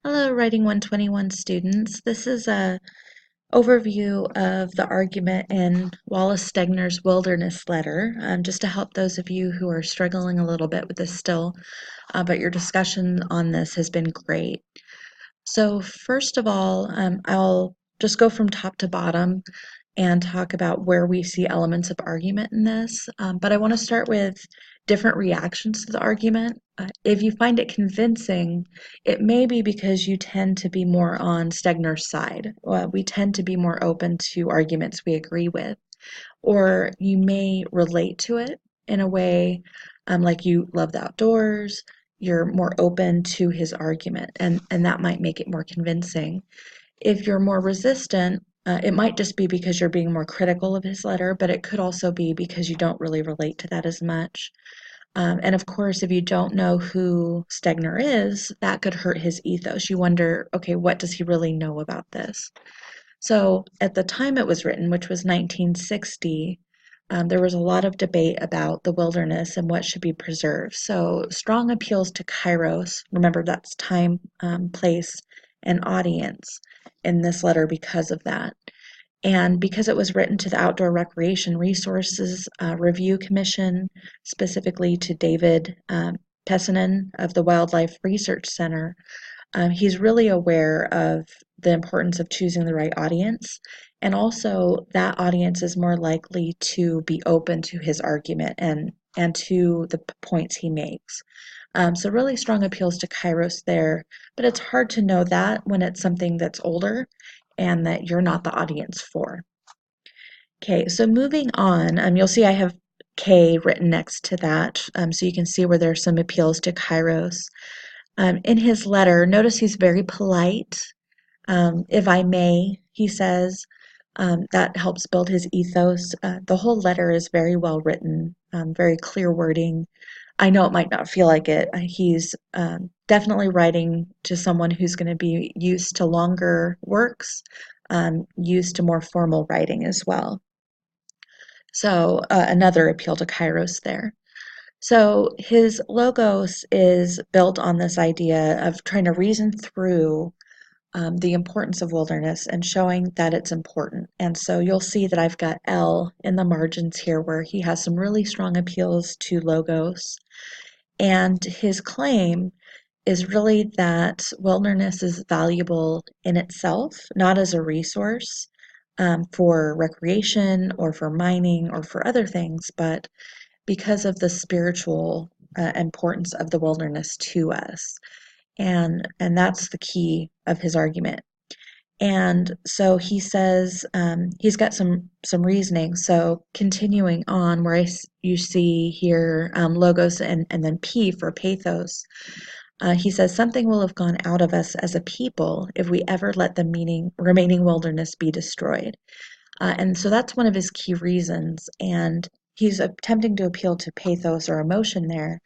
Hello, Writing 121 students. This is a overview of the argument in Wallace Stegner's Wilderness Letter, just to help those of you who are struggling a little bit with this still, but your discussion on this has been great. So first of all, I'll just go from top to bottom and talk about where we see elements of argument in this. But I want to start with different reactions to the argument. If you find it convincing, it may be because you tend to be more on Stegner's side. We tend to be more open to arguments we agree with, or you may relate to it in a way like you love the outdoors, you're more open to his argument, and that might make it more convincing. If you're more resistant, it might just be because you're being more critical of his letter, but it could also be because you don't really relate to that as much. And of course, if you don't know who Stegner is, that could hurt his ethos. You wonder, okay, what does he really know about this? So at the time it was written, which was 1960, there was a lot of debate about the wilderness and what should be preserved. So strong appeals to kairos, remember that's time, place, and audience in this letter because of that. And because it was written to the Outdoor Recreation Resources Review Commission, specifically to David Pessinen of the Wildlife Research Center, he's really aware of the importance of choosing the right audience. And also, that audience is more likely to be open to his argument and to the points he makes. So, really strong appeals to Kairos there, but it's hard to know that when it's something that's older and that you're not the audience for. Okay, so moving on, you'll see I have K written next to that, so you can see where there's some appeals to Kairos. In his letter, notice he's very polite. If I may, he says, that helps build his ethos. The whole letter is very well written, very clear wording. I know it might not feel like it. He's definitely writing to someone who's going to be used to longer works, used to more formal writing as well. So another appeal to Kairos there. So his logos is built on this idea of trying to reason through the importance of wilderness and showing that it's important. And so you'll see that I've got L in the margins here where he has some really strong appeals to logos. And his claim is really that wilderness is valuable in itself, not as a resource for recreation or for mining or for other things, but because of the spiritual importance of the wilderness to us. And that's the key of his argument. And so he says he's got some reasoning. So continuing on, where you see here logos and then P for pathos, he says something will have gone out of us as a people if we ever let the remaining wilderness be destroyed. And so that's one of his key reasons. And he's attempting to appeal to pathos or emotion there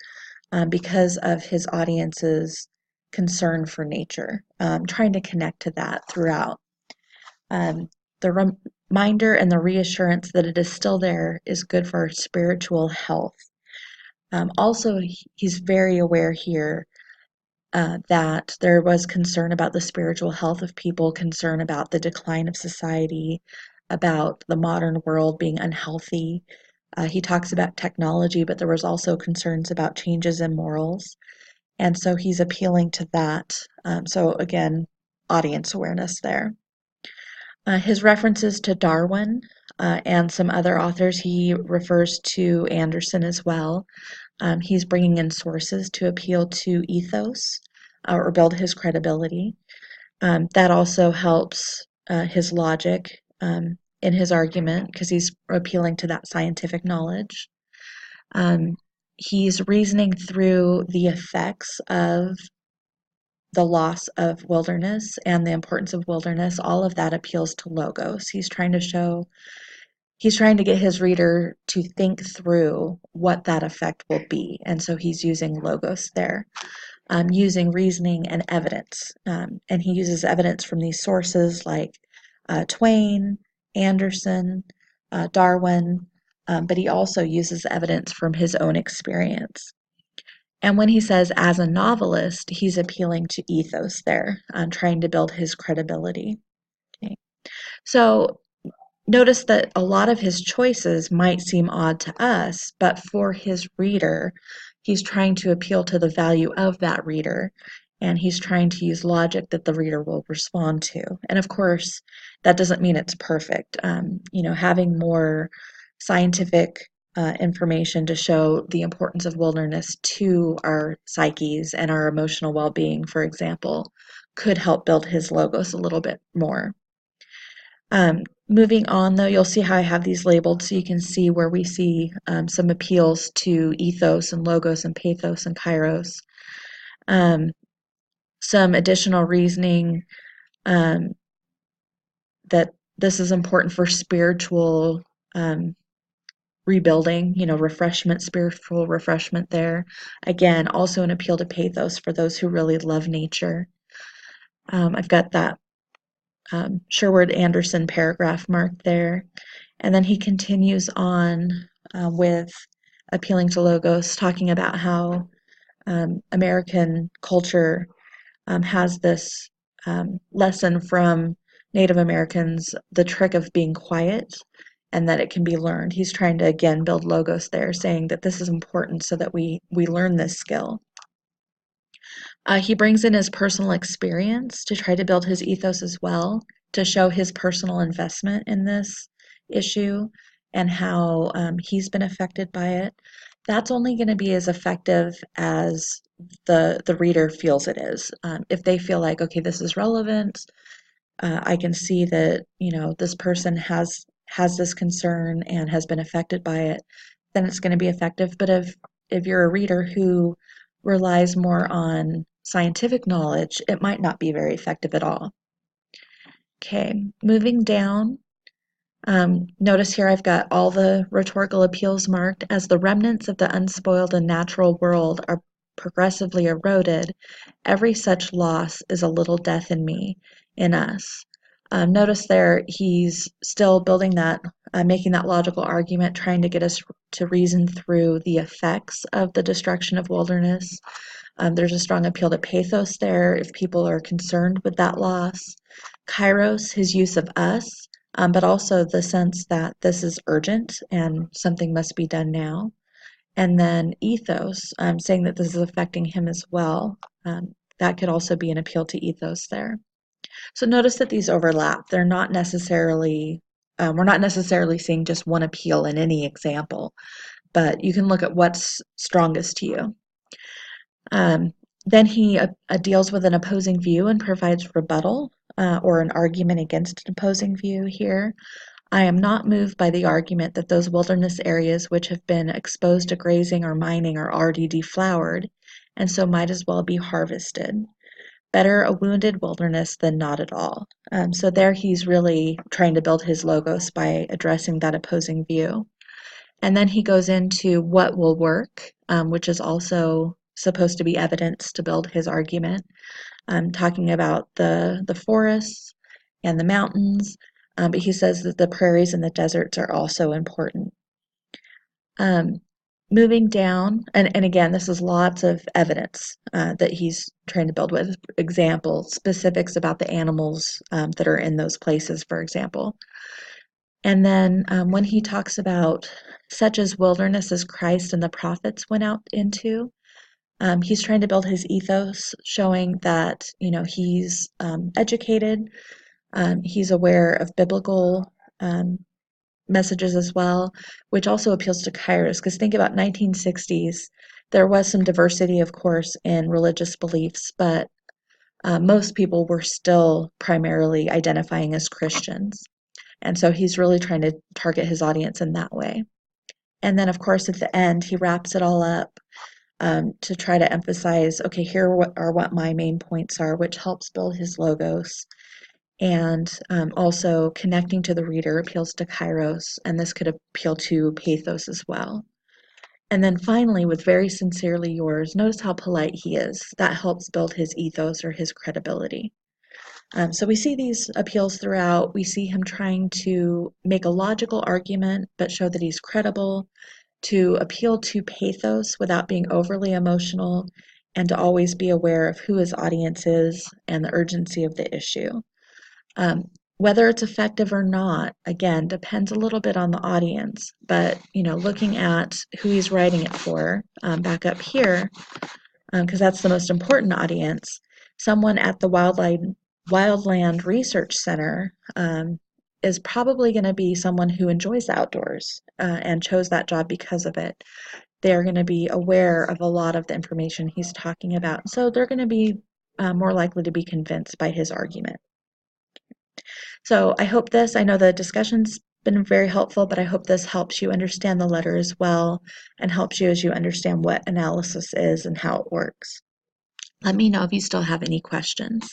because of his audience's concern for nature, trying to connect to that throughout. The reminder and the reassurance that it is still there is good for our spiritual health. Also, he's very aware here that there was concern about the spiritual health of people, concern about the decline of society, about the modern world being unhealthy. He talks about technology, but there was also concerns about changes in morals. And so he's appealing to that. So again, audience awareness there. His references to Darwin and some other authors, he refers to Anderson as well. He's bringing in sources to appeal to ethos or build his credibility. That also helps his logic in his argument because he's appealing to that scientific knowledge. He's reasoning through the effects of the loss of wilderness and the importance of wilderness. All of that appeals to logos. He's trying to get his reader to think through what that effect will be. And so he's using logos there, using reasoning and evidence. And he uses evidence from these sources like Twain, Anderson, Darwin, but he also uses evidence from his own experience. And when he says as a novelist, he's appealing to ethos there, trying to build his credibility. Okay. So notice that a lot of his choices might seem odd to us, but for his reader, he's trying to appeal to the value of that reader, and he's trying to use logic that the reader will respond to. And of course, that doesn't mean it's perfect. Having more scientific information to show the importance of wilderness to our psyches and our emotional well-being, for example, could help build his logos a little bit more. Moving on, though, you'll see how I have these labeled so you can see where we see some appeals to ethos and logos and pathos and kairos. Some additional reasoning um, that this is important for spiritual rebuilding, refreshment, spiritual refreshment there. Again, also an appeal to pathos for those who really love nature. I've got that Sherwood Anderson paragraph marked there. And then he continues on with appealing to logos, talking about how American culture has this lesson from Native Americans, the trick of being quiet, and that it can be learned. He's trying to, again, build logos there, saying that this is important so that we learn this skill. He brings in his personal experience to try to build his ethos as well, to show his personal investment in this issue and how he's been affected by it. That's only going to be as effective as the reader feels it is. If they feel like, okay, this is relevant, I can see that this person has this concern and has been affected by it, then it's going to be effective. But if you're a reader who relies more on scientific knowledge, it might not be very effective at all. Okay, moving down. Notice here I've got all the rhetorical appeals marked. As the remnants of the unspoiled and natural world are progressively eroded, every such loss is a little death in me, in us. Notice there he's still building that, making that logical argument, trying to get us to reason through the effects of the destruction of wilderness. There's a strong appeal to pathos there if people are concerned with that loss. Kairos, his use of us, but also the sense that this is urgent and something must be done now. And then ethos, saying that this is affecting him as well. That could also be an appeal to ethos there. So notice that these overlap. They're not necessarily, we're not necessarily seeing just one appeal in any example, but you can look at what's strongest to you. Then he deals with an opposing view and provides rebuttal or an argument against an opposing view here. I am not moved by the argument that those wilderness areas which have been exposed to grazing or mining are already deflowered, and so might as well be harvested. Better a wounded wilderness than not at all. So there he's really trying to build his logos by addressing that opposing view. And then he goes into what will work, which is also supposed to be evidence to build his argument, talking about the forests and the mountains, but he says that the prairies and the deserts are also important. Moving down, and again, this is lots of evidence that he's trying to build with, examples, specifics about the animals that are in those places, for example. And then when he talks about such as wilderness as Christ and the prophets went out into, he's trying to build his ethos, showing that he's educated, he's aware of biblical messages as well, which also appeals to Kairos. Because think about 1960s, there was some diversity, of course, in religious beliefs, but most people were still primarily identifying as Christians. And so he's really trying to target his audience in that way. And then, of course, at the end, he wraps it all up to try to emphasize, okay, here are what my main points are, which helps build his logos. And also connecting to the reader appeals to Kairos, and this could appeal to pathos as well. And then finally, with very sincerely yours, notice how polite he is. That helps build his ethos or his credibility. So we see these appeals throughout. We see him trying to make a logical argument, but show that he's credible. to appeal to pathos without being overly emotional, and to always be aware of who his audience is and the urgency of the issue. Whether it's effective or not, again, depends a little bit on the audience. But, looking at who he's writing it for, back up here, because that's the most important audience, someone at the Wildland Research Center is probably going to be someone who enjoys the outdoors and chose that job because of it. They're going to be aware of a lot of the information he's talking about, so they're going to be more likely to be convinced by his argument. So I know the discussion's been very helpful, but I hope this helps you understand the letter as well and helps you as you understand what analysis is and how it works. Let me know if you still have any questions.